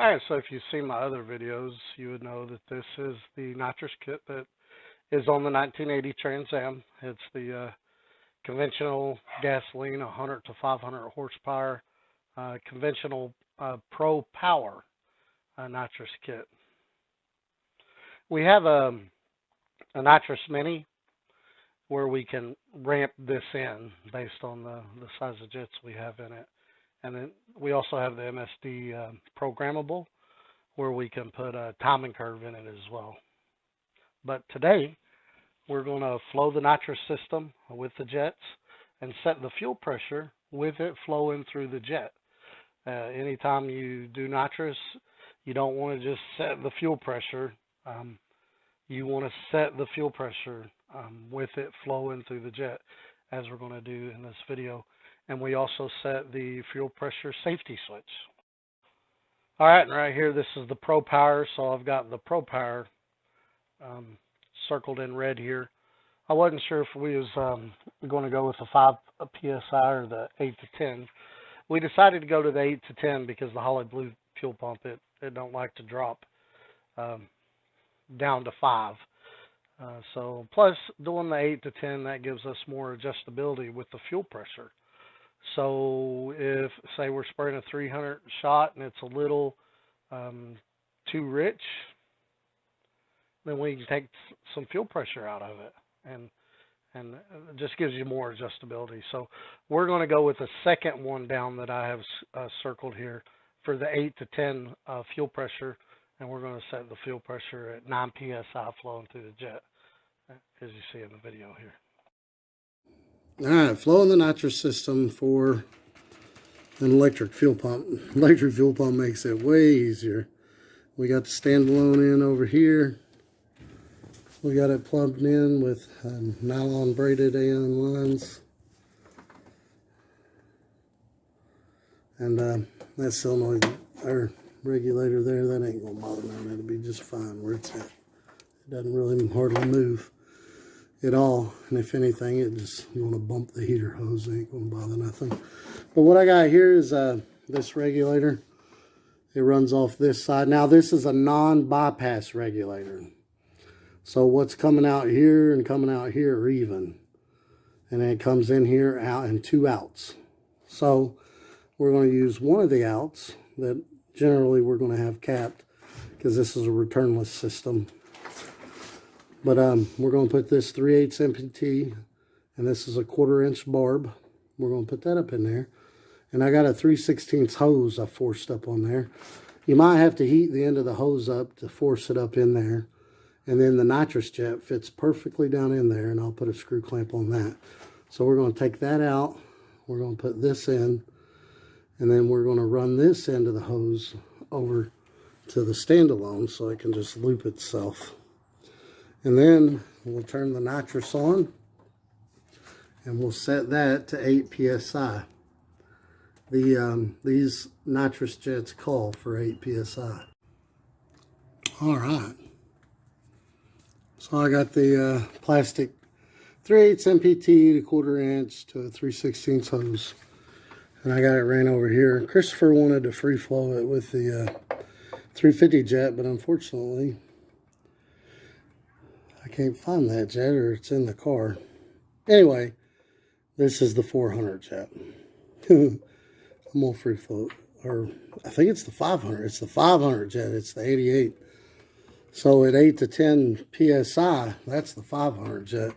Alright, so if you've seen my other videos, you would know that this is the nitrous kit that is on the 1980 Trans Am. It's the conventional gasoline, 100 to 500 horsepower, conventional Pro Power nitrous kit. We have a nitrous mini where we can ramp this in based on the size of jets we have in it. And then we also have the MSD programmable where we can put a timing curve in it as well. But today we're going to flow the nitrous system with the jets and set the fuel pressure with it flowing through the jet. Anytime you do nitrous, you don't want to just set the fuel pressure. You want to set the fuel pressure with it flowing through the jet, as we're going to do in this video. And we also set the fuel pressure safety switch. All right, and right here, this is the Pro Power. So I've got the Pro Power circled in red here. I wasn't sure if we was going to go with the 5 PSI or the 8 to 10. We decided to go to the 8 to 10 because the Holly Blue fuel pump, it don't like to drop down to 5. So plus doing the 8 to 10, that gives us more adjustability with the fuel pressure. So if, say, we're spraying a 300 shot and it's a little too rich, then we can take some fuel pressure out of it, and it just gives you more adjustability. So we're going to go with the second one down that I have circled here for the 8 to 10 fuel pressure, and we're going to set the fuel pressure at 9 psi flowing through the jet, as you see in the video here. All right, flowing the nitrous system for an electric fuel pump. Electric fuel pump makes it way easier. We got the standalone in over here. We got it plugged in with nylon braided AN lines. And that solenoid or regulator there, that ain't gonna bother me. That'll be just fine where it's at. It doesn't really hardly move at all, and if anything, it just, you want to bump the heater hose, it ain't gonna bother nothing. But what I got here is this regulator. It runs off this side. Now this is a non-bypass regulator, so what's coming out here and coming out here are even, and then it comes in here, out, and 2 outs. So we're going to use one of the outs that generally we're going to have capped because this is a returnless system. But we're going to put this 3/8 MPT, and this is a 1/4 inch barb. We're going to put that up in there. And I got a 3/16 hose I forced up on there. You might have to heat the end of the hose up to force it up in there. And then the nitrous jet fits perfectly down in there, and I'll put a screw clamp on that. So we're going to take that out. We're going to put this in, and then we're going to run this end of the hose over to the standalone so it can just loop itself. And then we'll turn the nitrous on, and we'll set that to 8 psi. These nitrous jets call for 8 psi. All right. So I got the plastic 3/8 MPT to 1/4 inch to a 3/16 hose, and I got it ran over here. Christopher wanted to free flow it with the 350 jet, but unfortunately I can't find that jet, or it's in the car. Anyway, this is the 400 jet. I'm gonna free float, or I think it's the 500. It's the 500 jet. It's the 88. So at 8 to 10 psi, that's the 500 jet.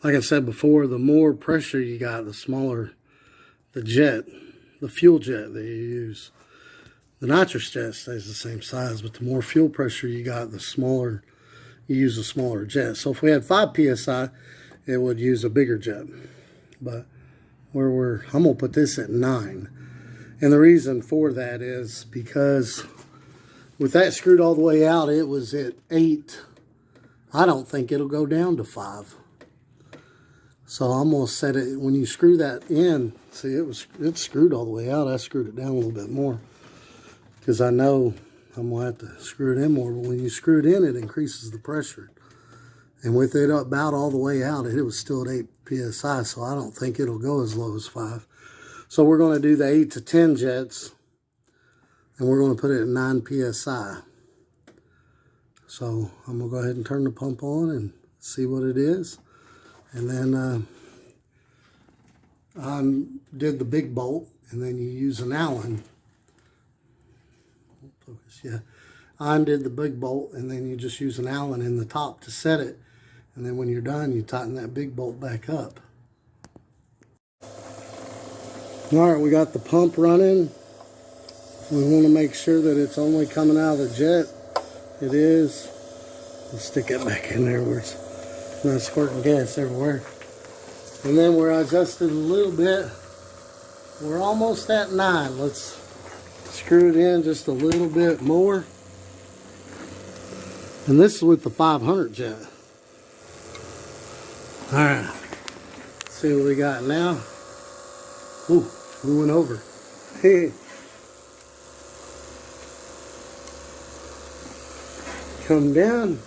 Like I said before, the more pressure you got, the smaller the jet, the fuel jet that you use. The nitrous jet stays the same size, but the more fuel pressure you got, the smaller, you use a smaller jet. So if we had 5 psi, it would use a bigger jet. But I'm gonna put this at 9. And the reason for that is because with that screwed all the way out, it was at 8. I don't think it'll go down to 5. So I'm gonna set it, when you screw that in, see it's screwed all the way out. I screwed it down a little bit more because I know I'm gonna have to screw it in more, but when you screw it in, it increases the pressure. And with it about all the way out, it was still at 8 psi, so I don't think it'll go as low as 5. So we're going to do the 8 to 10 jets, and we're going to put it at 9 psi. So I'm going to go ahead and turn the pump on and see what it is. And then I did the big bolt, and then you use an Allen. Focus, yeah. I undid the big bolt, and then you just use an Allen in the top to set it. And then when you're done, you tighten that big bolt back up. All right, we got the pump running. We want to make sure that it's only coming out of the jet. It is. Let's stick it back in there where it's not squirting gas everywhere. And then we're adjusted a little bit. We're almost at 9. Let's screw it in just a little bit more. And this is with the 500 jet. All right. Let's see what we got now. Ooh, we went over. Hey. Come down.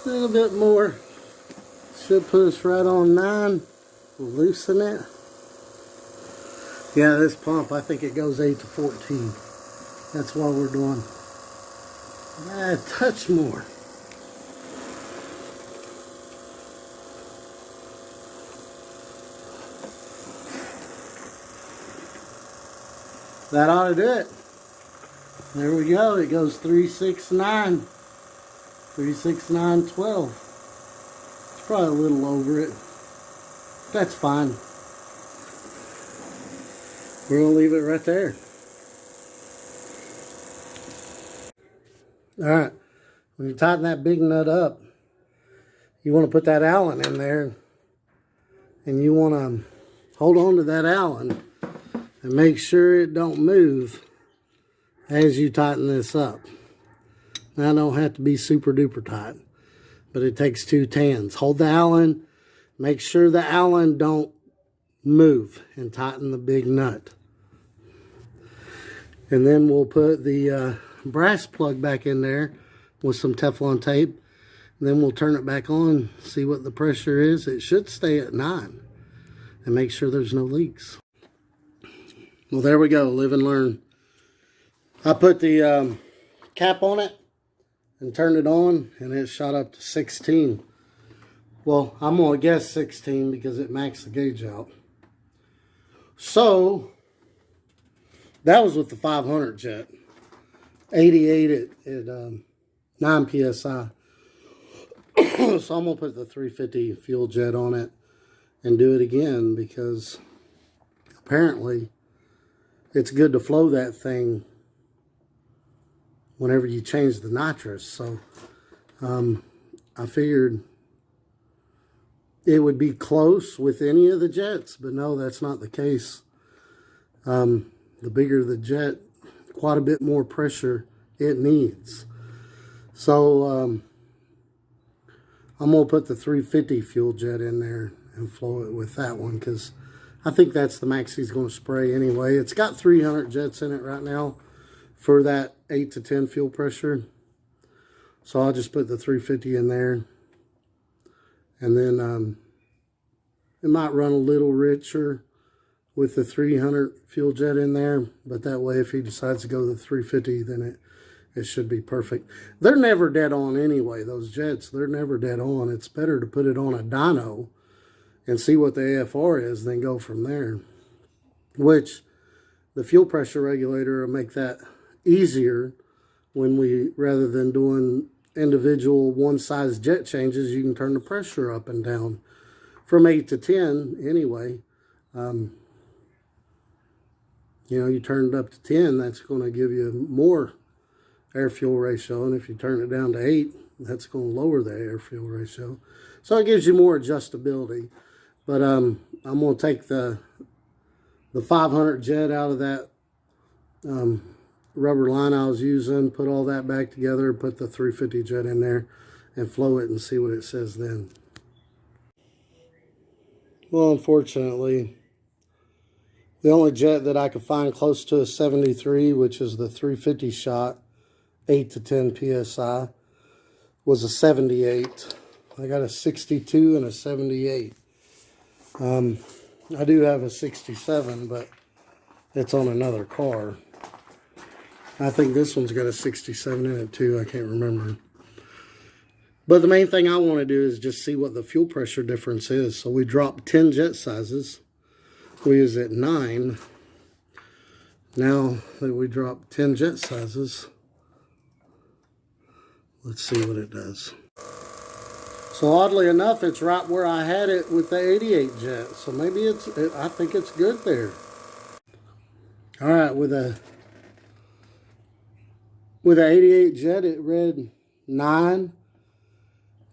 A little bit more. Should put us right on 9. We'll loosen it. Yeah, this pump, I think it goes 8 to 14. That's what we're doing. A touch more. That ought to do it. There we go. It goes 369. 369.12. It's probably a little over it. That's fine. We're going to leave it right there. Alright. When you tighten that big nut up, you want to put that Allen in there. And you want to hold on to that Allen and make sure it don't move as you tighten this up. Now, it don't have to be super duper tight, but it takes 2 tans. Hold the Allen, make sure the Allen don't move, and tighten the big nut. And then we'll put the brass plug back in there with some Teflon tape. And then we'll turn it back on, see what the pressure is. It should stay at 9, and make sure there's no leaks. Well, there we go. Live and learn. I put the cap on it and turned it on, and it shot up to 16. Well, I'm going to guess 16 because it maxed the gauge out. So, that was with the 500 jet. 88 at 9 psi. So I'm going to put the 350 fuel jet on it and do it again, because apparently it's good to flow that thing whenever you change the nitrous. So I figured it would be close with any of the jets, but no, that's not the case. The bigger the jet, quite a bit more pressure it needs. So I'm going to put the 350 fuel jet in there and flow it with that one, because I think that's the max he's going to spray anyway. It's got 300 jets in it right now for that 8 to 10 fuel pressure. So I'll just put the 350 in there. And then it might run a little richer with the 300 fuel jet in there. But that way, if he decides to go to the 350, then it should be perfect. They're never dead on anyway, those jets. They're never dead on. It's better to put it on a dyno and see what the AFR is, then go from there. Which the fuel pressure regulator will make that easier when rather than doing individual one-size jet changes, you can turn the pressure up and down from 8 to 10 anyway. You turn it up to 10, that's going to give you more air-fuel ratio. And if you turn it down to 8, that's going to lower the air-fuel ratio. So it gives you more adjustability. But I'm going to take the 500 jet out of that rubber line I was using, put all that back together, put the 350 jet in there, and flow it and see what it says then. Well, unfortunately, the only jet that I could find close to a 73, which is the 350 shot, 8 to 10 psi, was a 78. I got a 62 and a 78. I do have a 67, but it's on another car. I think this one's got a 67 in it too. I can't remember. But the main thing I want to do is just see what the fuel pressure difference is. So we dropped 10 jet sizes. We was at 9. Now that we dropped 10 jet sizes, let's see what it does. So oddly enough, it's right where I had it with the 88 jet. So maybe I think it's good there. All right, with a 88 jet, it read 9.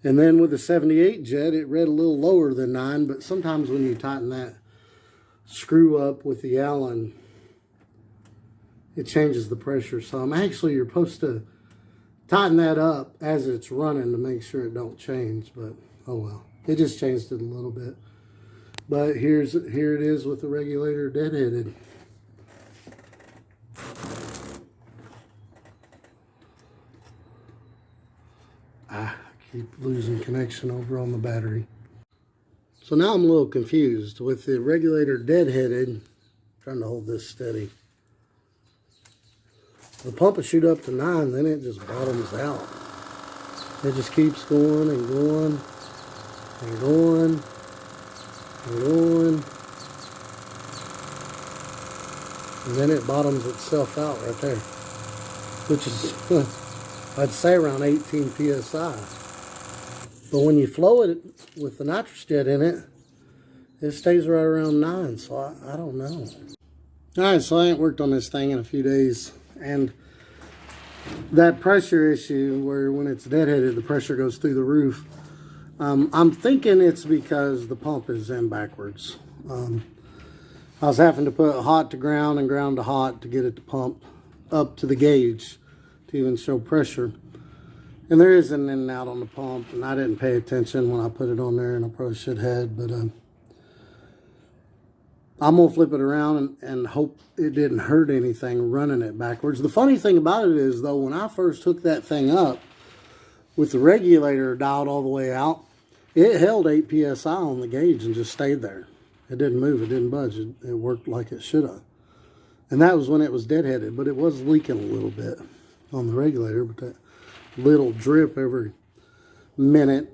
And then with the 78 jet, it read a little lower than 9. But sometimes when you tighten that screw up with the Allen, it changes the pressure some. Actually, you're supposed to tighten that up as it's running to make sure it don't change, but oh well. It just changed it a little bit. But here it is with the regulator deadheaded. I keep losing connection over on the battery. So now I'm a little confused. With the regulator deadheaded, trying to hold this steady. The pump will shoot up to 9, then it just bottoms out. It just keeps going and going and going and going. And then it bottoms itself out right there. Which is, I'd say around 18 PSI. But when you flow it with the nitrous jet in it, it stays right around 9. So I don't know. Alright, so I ain't worked on this thing in a few days. And that pressure issue where when it's deadheaded, the pressure goes through the roof. I'm thinking it's because the pump is in backwards. I was having to put hot to ground and ground to hot to get it to pump up to the gauge to even show pressure. And there is an in and out on the pump, and I didn't pay attention when I put it on there, and I probably should have. But I'm going to flip it around and hope it didn't hurt anything running it backwards. The funny thing about it is, though, when I first hooked that thing up with the regulator dialed all the way out, it held 8 PSI on the gauge and just stayed there. It didn't move. It didn't budge. It worked like it should have. And that was when it was deadheaded, but it was leaking a little bit on the regulator. But that little drip every minute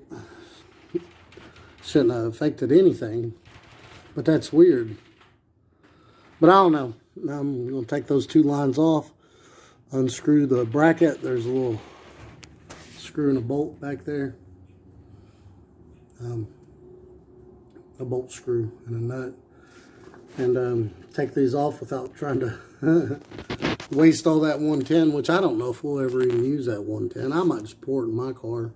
shouldn't have affected anything. But that's weird. But I don't know. I'm going to take those 2 lines off, unscrew the bracket. There's a little screw and a bolt back there. A bolt screw and a nut. And take these off without trying to waste all that 110, which I don't know if we'll ever even use that 110. I might just pour it in my car.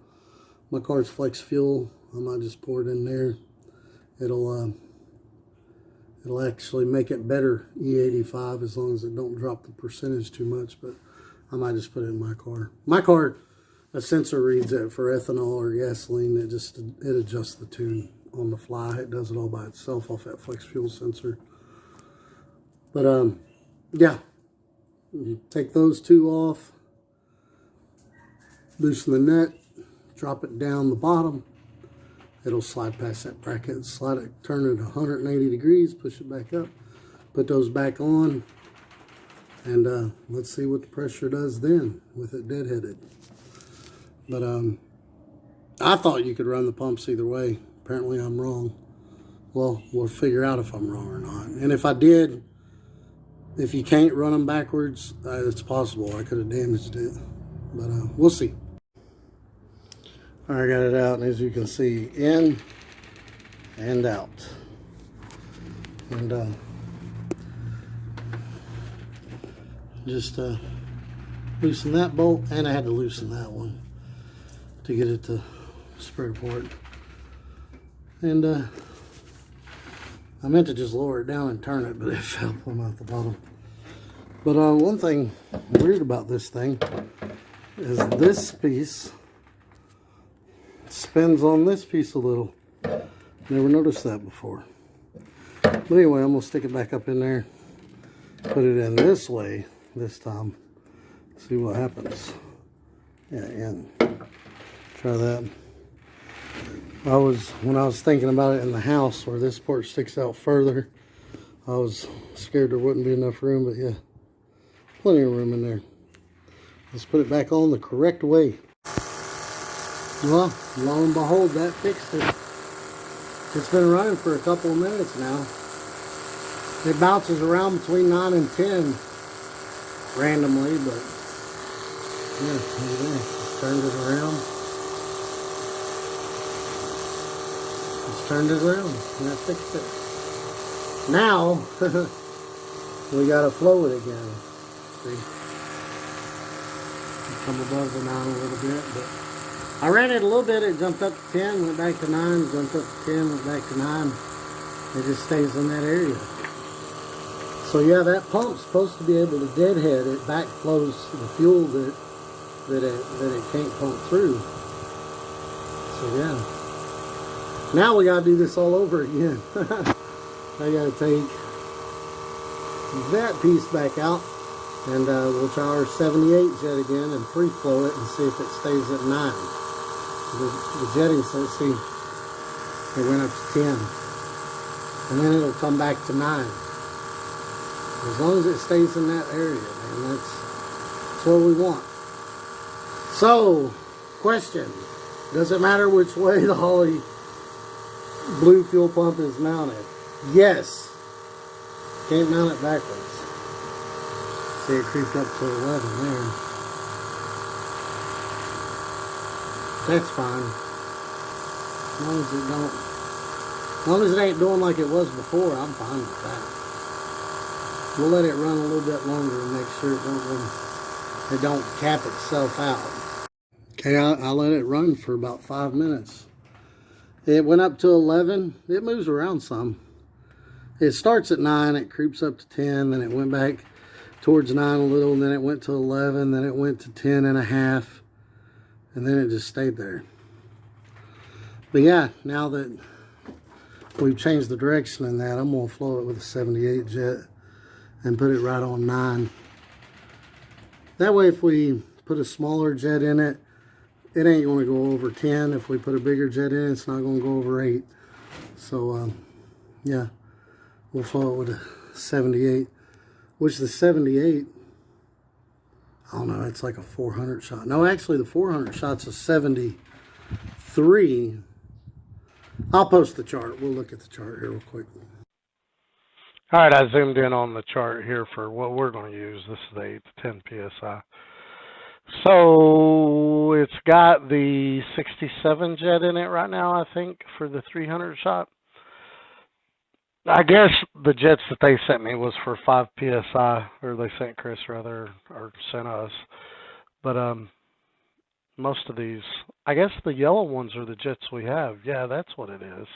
My car's flex fuel. I might just pour it in there. It'll actually make it better E85 as long as it don't drop the percentage too much, but I might just put it in my car. My car, a sensor reads it for ethanol or gasoline. It adjusts the tune on the fly. It does it all by itself off that flex fuel sensor. But yeah, take those 2 off, loosen the nut, drop it down the bottom. It'll slide past that bracket, slide it, turn it 180 degrees, push it back up, put those back on, and let's see what the pressure does then with it deadheaded. But I thought you could run the pumps either way. Apparently I'm wrong. Well, we'll figure out if I'm wrong or not. And if I did, if you can't run them backwards, it's possible I could have damaged it. But we'll see. I got it out, and as you can see, in and out. And just loosen that bolt, and I had to loosen that one to get it to spread apart. And I meant to just lower it down and turn it, but it fell from out the bottom. But one thing weird about this thing is this piece spins on this piece a little. Never noticed that before. But anyway, I'm going to stick it back up in there. Put it in this way this time. See what happens. Yeah, and try that. when I was thinking about it in the house where this part sticks out further, I was scared there wouldn't be enough room, but yeah, plenty of room in there. Let's put it back on the correct way. Well, lo and behold, that fixed it. It's been running for a couple of minutes now. It bounces around between 9 and 10 randomly, but yeah, look at that. Just turned it around. Just turned it around, and that fixed it. Now, we gotta flow it again. See? Come above the 9 a little bit, but I ran it a little bit. It jumped up to 10, went back to 9, jumped up to 10, went back to 9. It just stays in that area. So yeah, that pump's supposed to be able to deadhead. It backflows the fuel that it can't pump through. So yeah. Now we gotta do this all over again. I gotta take that piece back out, and we'll try our 78 jet again and free flow it and see if it stays at 9. The jetting, so see, it went up to 10, and then it'll come back to 9. As long as it stays in that area, man, that's what we want. So, question: does it matter which way the Holley blue fuel pump is mounted? Yes. Can't mount it backwards. See, it creeped up to 11 there. That's fine. As long as it don't, as long as it ain't doing like it was before, I'm fine with that. We'll let it run a little bit longer and make sure it don't cap itself out. Okay, I let it run for about 5 minutes. It went up to 11. It moves around some. It starts at 9, it creeps up to 10, then it went back towards 9 a little, and then it went to 11, then it went to 10 and a half, and then it just stayed there. But yeah, now that we've changed the direction in that, I'm going to flow it with a 78 jet and put it right on 9. That way, if we put a smaller jet in it, it ain't going to go over 10. If we put a bigger jet in, it's not going to go over 8. So, yeah, we'll flow it with a 78, which the 78, I don't know, it's like a 400 shot. No, actually, the 400 shot's a 73. I'll post the chart. We'll look at the chart here real quick. All right, I zoomed in on the chart here for what we're going to use. This is the 8 to 10 PSI. So it's got the 67 jet in it right now, I think, for the 300 shot. I guess the jets that they sent me was for 5 PSI, or they sent Chris rather, or sent us. But most of these, I guess the yellow ones are the jets we have. Yeah, that's what it is.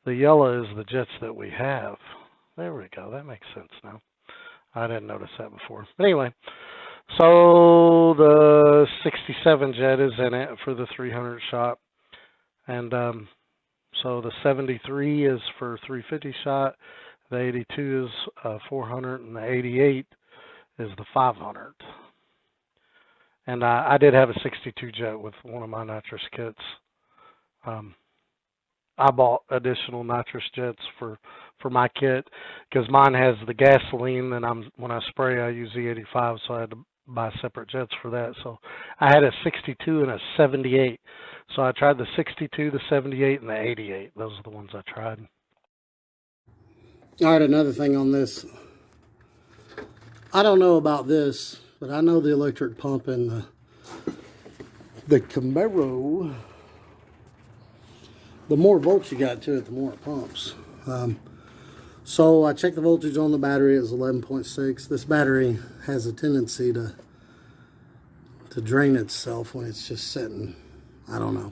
The yellow is the jets that we have. There we go. That makes sense now. I didn't notice that before. But anyway, so the 67 jet is in it for the 300 shot. And so the 73 is for 350 shot. The 82 is 400. And the 88 is the 500. And I did have a 62 jet with one of my nitrous kits. I bought additional nitrous jets for my kit because mine has the gasoline, and when I spray I use E85, so I had to buy separate jets for that. So I had a 62 and a 78. So I tried the 62, the 78, and the 88. Those are the ones I tried. All right, another thing on this. I don't know about this, but I know the electric pump in the Camaro, the more volts you got to it, the more it pumps. So I checked the voltage on the battery. It was 11.6. This battery has a tendency to drain itself when it's just sitting. I don't know.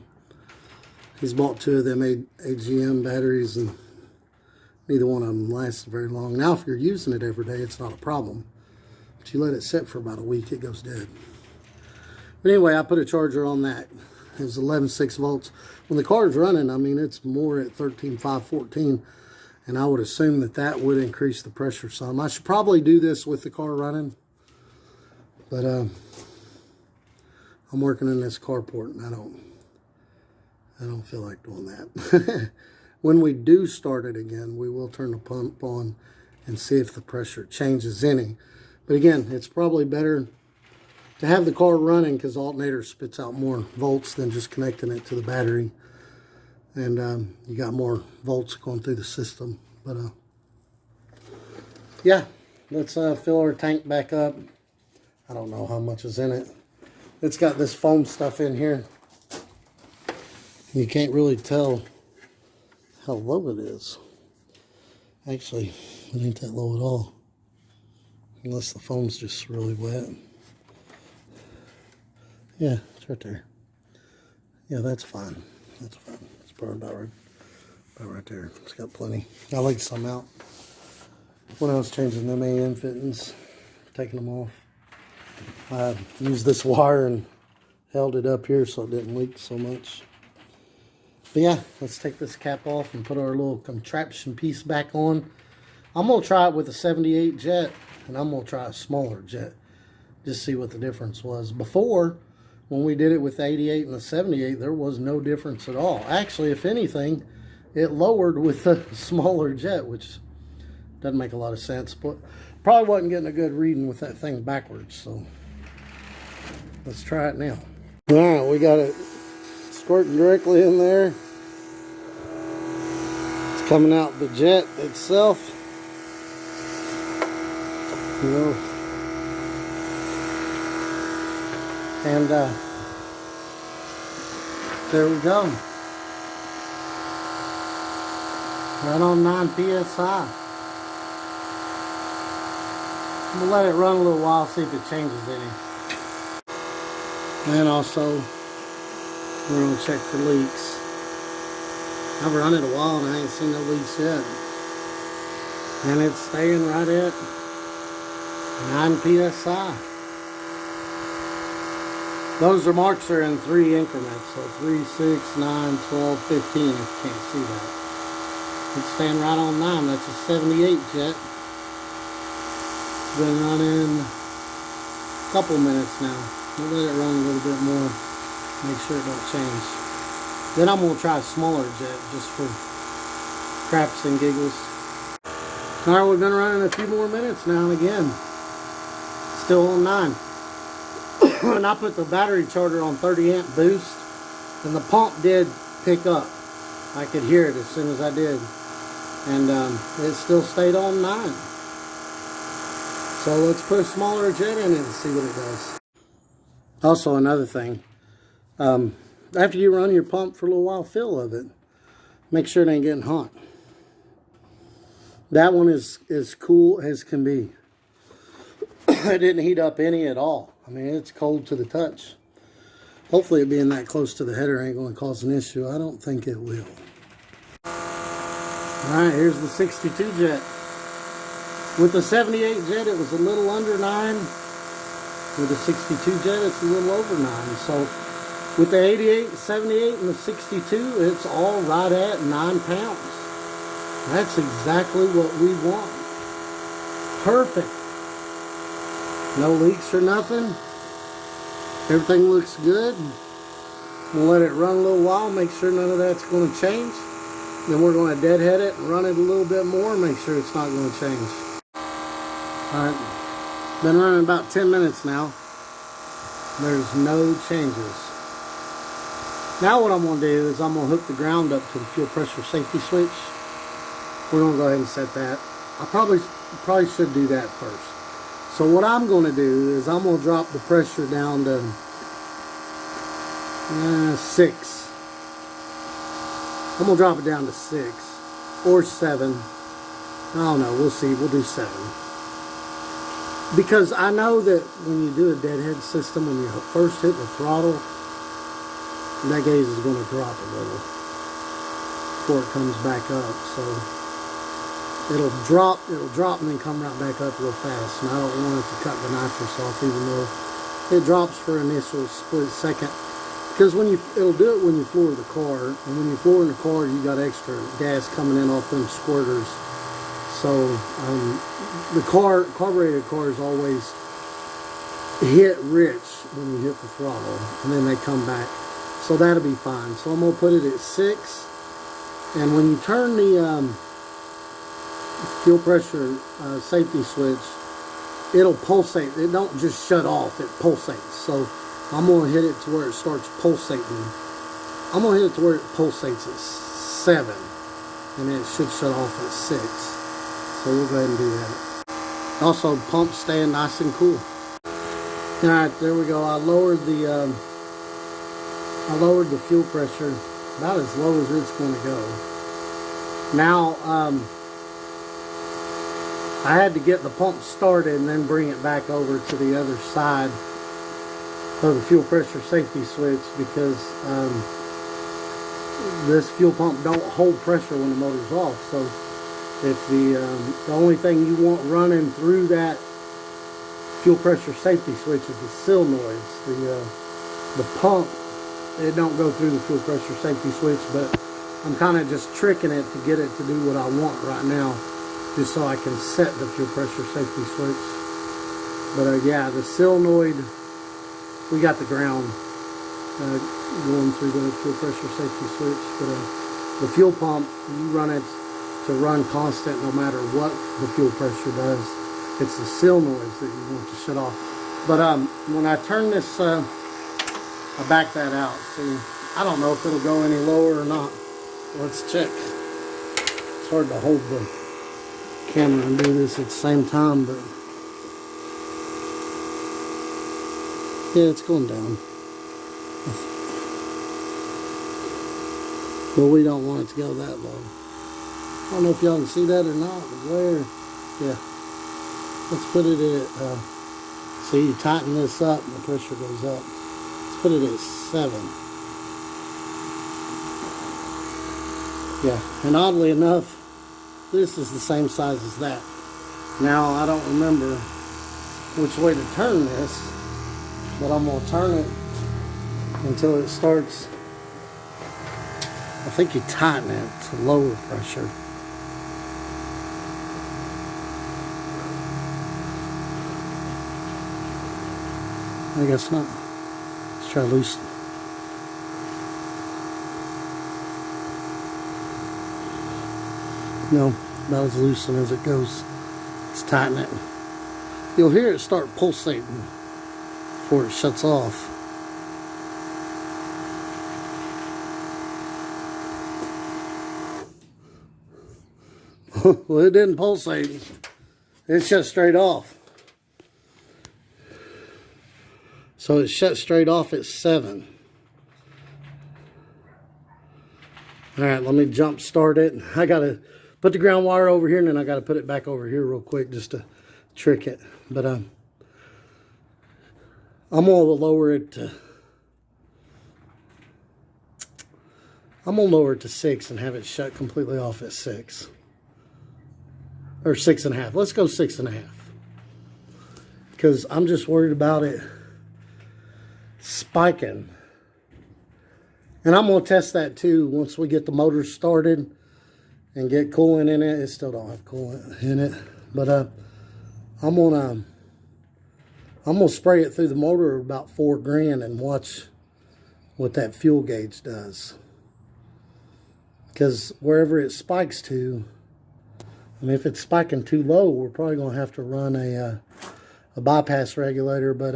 He's bought 2 of them AGM batteries, and neither one of them lasts very long. Now, if you're using it every day, it's not a problem. But you let it sit for about a week, it goes dead. But anyway, I put a charger on that. It was 11.6 volts. When the car's running, I mean, it's more at 13.5, 14. And I would assume that would increase the pressure some. I should probably do this with the car running. But I'm working in this carport, and I don't feel like doing that. When we do start it again, we will turn the pump on and see if the pressure changes any. But again, it's probably better to have the car running because the alternator spits out more volts than just connecting it to the battery. And you got more volts going through the system. But yeah, let's fill our tank back up. I don't know how much is in it. It's got this foam stuff in here. You can't really tell how low it is. Actually, it ain't that low at all. Unless the foam's just really wet. Yeah, it's right there. Yeah, that's fine. That's fine. It's probably about right there. It's got plenty. I like some out. When I was changing them AM fittings, taking them off, I used this wire and held it up here so it didn't leak so much. But yeah, let's take this cap off and put our little contraption piece back on. I'm going to try it with a 78 jet, and I'm going to try a smaller jet. Just see what the difference was. Before, when we did it with the 88 and the 78, there was no difference at all. Actually, if anything, it lowered with the smaller jet, which doesn't make a lot of sense. But probably wasn't getting a good reading with that thing backwards. So let's try it now. All right, we got it squirting directly in there. It's coming out the jet itself. You know. And there we go. Right on 9 psi. We'll let it run a little while, see if it changes any. And also, we're going to check for leaks. I've run it a while and I ain't seen no leaks yet. And it's staying right at 9 psi. Those marks are in 3 increments, so 3, 6, 9, 12, 15, if you can't see that. It's staying right on 9. That's a 78 jet. Been running a couple minutes now. We'll let it run a little bit more, make sure it don't change. Then I'm going to try a smaller jet just for craps and giggles. Alright, we've been running a few more minutes now, and again, still on 9. And I put the battery charger on 30 amp boost, and the pump did pick up. I could hear it as soon as I did. And it still stayed on 9. So let's put a smaller jet in it and see what it does. Also, another thing, after you run your pump for a little while, fill of it. Make sure it ain't getting hot. That one is as cool as can be. It didn't heat up any at all. I mean, it's cold to the touch. Hopefully it being that close to the header ain't going to cause an issue. I don't think it will. Alright, here's the 62 jet. With the 78 jet, it was a little under 9. With the 62 jet, it's a little over 9. So, with the 88, 78, and the 62, it's all right at 9 pounds. That's exactly what we want. Perfect. No leaks or nothing. Everything looks good. We'll let it run a little while, make sure none of that's going to change. Then we're going to deadhead it and run it a little bit more, make sure it's not going to change. Alright, been running about 10 minutes now. There's no changes. Now what I'm going to do is I'm going to hook the ground up to the fuel pressure safety switch. We're going to go ahead and set that. I probably should do that first. So what I'm going to do is I'm going to drop the pressure down to 6. I'm going to drop it down to 6 or 7. I don't know. We'll see. We'll do 7. Because I know that when you do a deadhead system, when you first hit the throttle, that gauge is going to drop a little before it comes back up. So it'll drop and then come right back up real fast. And I don't want it to cut the nitrous off, even though it drops for an initial split second. Because it'll do it when you floor the car, and when you floor in the car, you got extra gas coming in off them squirters. So the carbureted cars always hit rich when you hit the throttle, and then they come back So that'll be fine. So I'm going to put it at 6. And when you turn the fuel pressure safety switch, it'll pulsate. It don't just shut off, it pulsates. So I'm going to hit it to where it starts pulsating. I'm going to hit it to where it pulsates at 7. And then it should shut off at 6. So we'll go ahead and do that. Also, pumps staying nice and cool. Alright, there we go. I lowered the fuel pressure about as low as it's going to go. Now, I had to get the pump started and then bring it back over to the other side of the fuel pressure safety switch because this fuel pump don't hold pressure when the motor's off. So if the only thing you want running through that fuel pressure safety switch is the solenoids. The pump, it don't go through the fuel pressure safety switch, but I'm kind of just tricking it to get it to do what I want right now, just so I can set the fuel pressure safety switch. But yeah, the solenoid, we got the ground going through the fuel pressure safety switch, but the fuel pump, you run it to run constant no matter what the fuel pressure does. It's the solenoids that you want to shut off. But when I turn this, I back that out. See, I don't know if it'll go any lower or not. Let's check. It's hard to hold the camera and do this at the same time, but yeah, it's going down. But we don't want it to go that low. I don't know if y'all can see that or not, but there, yeah. Let's put it at, see, you tighten this up and the pressure goes up. Let's put it at 7. Yeah, and oddly enough, this is the same size as that. Now, I don't remember which way to turn this, but I'm going to turn it until it starts. I think you tighten it to lower pressure. I guess not. Let's try loosen. No, about as loosen as it goes. Let's tighten it. You'll hear it start pulsating before it shuts off. Well, it didn't pulsate. It shut straight off. So it shut straight off at 7. Alright, let me jump start it. I gotta put the ground wire over here and then I gotta put it back over here real quick just to trick it. But I'm gonna lower it to I'm gonna lower it to 6 and have it shut completely off at 6. Or 6.5. Let's go 6.5. Because I'm just worried about it spiking. And I'm going to test that too once we get the motor started and get coolant in it. It still don't have coolant in it. But I'm going to spray it through the motor about 4 grand and watch what that fuel gauge does. Because wherever it spikes to, I mean, if it's spiking too low, we're probably going to have to run a bypass regulator. But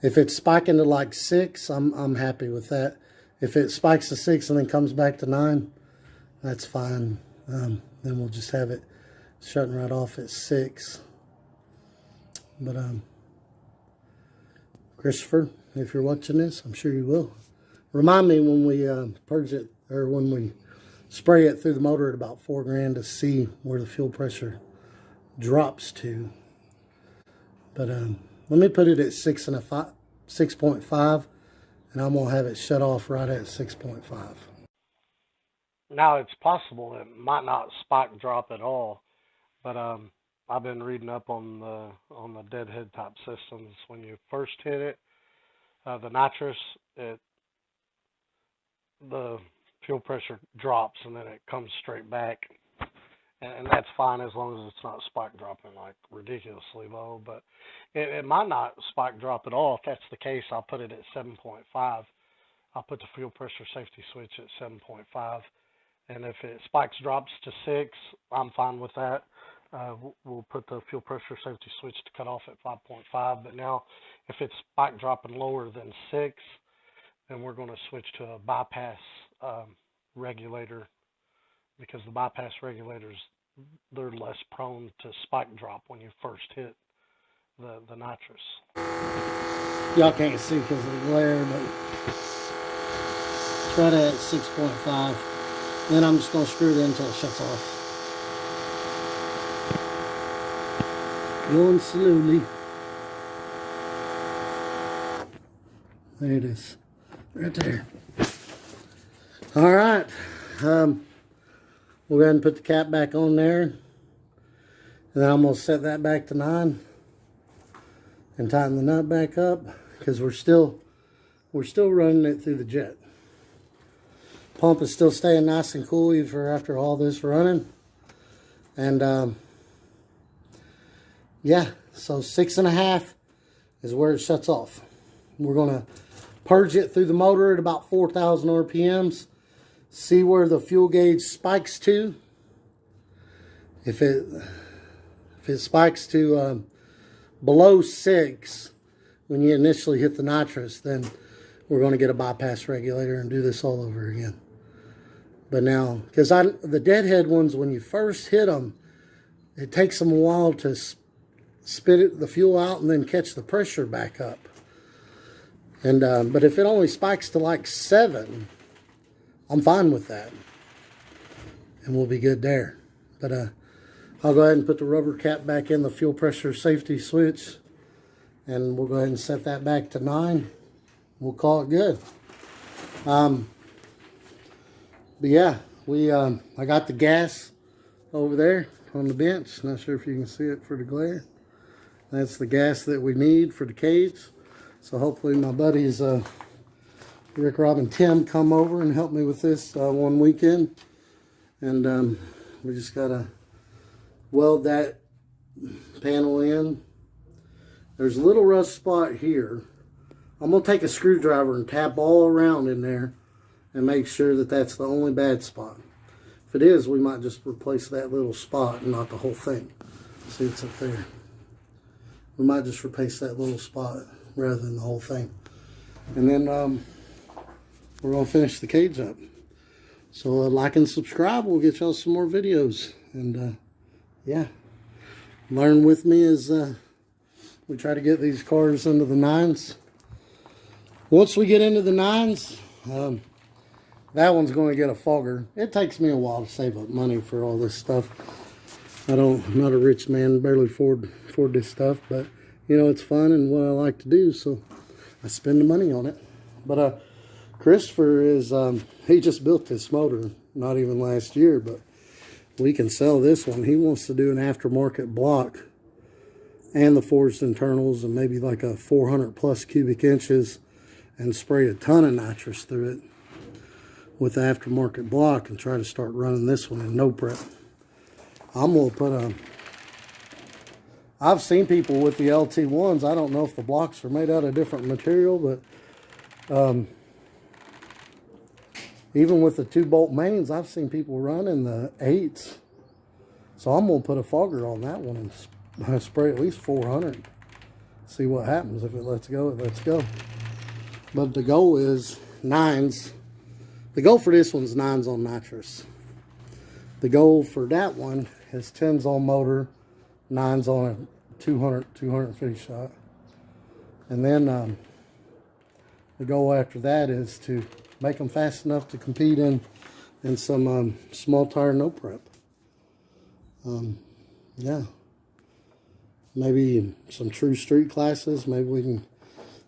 if it's spiking to like 6, I'm happy with that. If it spikes to 6 and then comes back to 9, that's fine. Then we'll just have it shutting right off at 6. But Christopher, if you're watching this, I'm sure you will. Remind me when we purge it, or when we spray it through the motor at about 4 grand to see where the fuel pressure drops to. But let me put it at 6.5, and I'm gonna have it shut off right at 6.5. Now it's possible it might not spike drop at all, but I've been reading up on the deadhead type systems. When you first hit it, the nitrous, the fuel pressure drops and then it comes straight back. and that's fine as long as it's not spike dropping like ridiculously low. But it might not spike drop at all. If that's the case, I'll put it at 7.5. I'll put the fuel pressure safety switch at 7.5. And if it spikes drops to 6, I'm fine with that. We'll put the fuel pressure safety switch to cut off at 5.5. But now, if it's spike dropping lower than 6, then we're going to switch to a bypass regulator, because the bypass regulators, they're less prone to spike drop when you first hit the nitrous. Y'all can't see because of the glare, but it's right at 6.5. Then I'm just going to screw it in until it shuts off. Going slowly. There it is. Right there. Alright. We'll go ahead and put the cap back on there. And then I'm going to set that back to 9. And tighten the nut back up. Because we're still running it through the jet. Pump is still staying nice and cool even after all this running. And yeah, so 6.5 is where it shuts off. We're going to purge it through the motor at about 4,000 RPMs. See where the fuel gauge spikes to. If it spikes to below 6 when you initially hit the nitrous, then we're going to get a bypass regulator and do this all over again. But now, because the deadhead ones, when you first hit them, it takes them a while to spit the fuel out and then catch the pressure back up. And but if it only spikes to like 7, I'm fine with that, and we'll be good there. But I'll go ahead and put the rubber cap back in the fuel pressure safety switch, and we'll go ahead and set that back to 9. We'll call it good. But yeah, I got the gas over there on the bench. Not sure if you can see it for the glare. That's the gas that we need for the cage. So hopefully my buddies Rick, Rob, and Tim come over and help me with this one weekend. And we just gotta weld that panel in. There's a little rust spot here. I'm gonna take a screwdriver and tap all around in there and make sure that that's the only bad spot. If it is, we might just replace that little spot and not the whole thing. See, it's up there. We might just replace that little spot rather than the whole thing. And then we're going to finish the cage up. So like and subscribe. We'll get y'all some more videos. And yeah, learn with me as we try to get these cars into the 9s. Once we get into the 9s, that one's going to get a fogger. It takes me a while to save up money for all this stuff. I'm not a rich man, barely afford this stuff, but you know, it's fun and what I like to do, so I spend the money on it. But Christopher is, he just built this motor, not even last year, but we can sell this one. He wants to do an aftermarket block and the forged internals and maybe like a 400 plus cubic inches and spray a ton of nitrous through it with the aftermarket block and try to start running this one in no prep. I'm going to put I've seen people with the LT1s. I don't know if the blocks are made out of different material, but even with the 2-bolt mains, I've seen people running the 8s. So I'm going to put a fogger on that one and spray at least 400. See what happens. If it lets go, it lets go. But the goal is 9s. The goal for this one's 9s on nitrous. The goal for that one is 10s on motor, 9s on a 250 shot. And then the goal after that is to make them fast enough to compete in some small tire no prep. Yeah. Maybe some true street classes. Maybe we can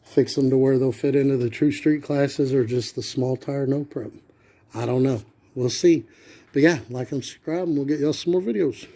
fix them to where they'll fit into the true street classes or just the small tire no prep. I don't know. We'll see. But yeah, like and subscribe and we'll get y'all some more videos.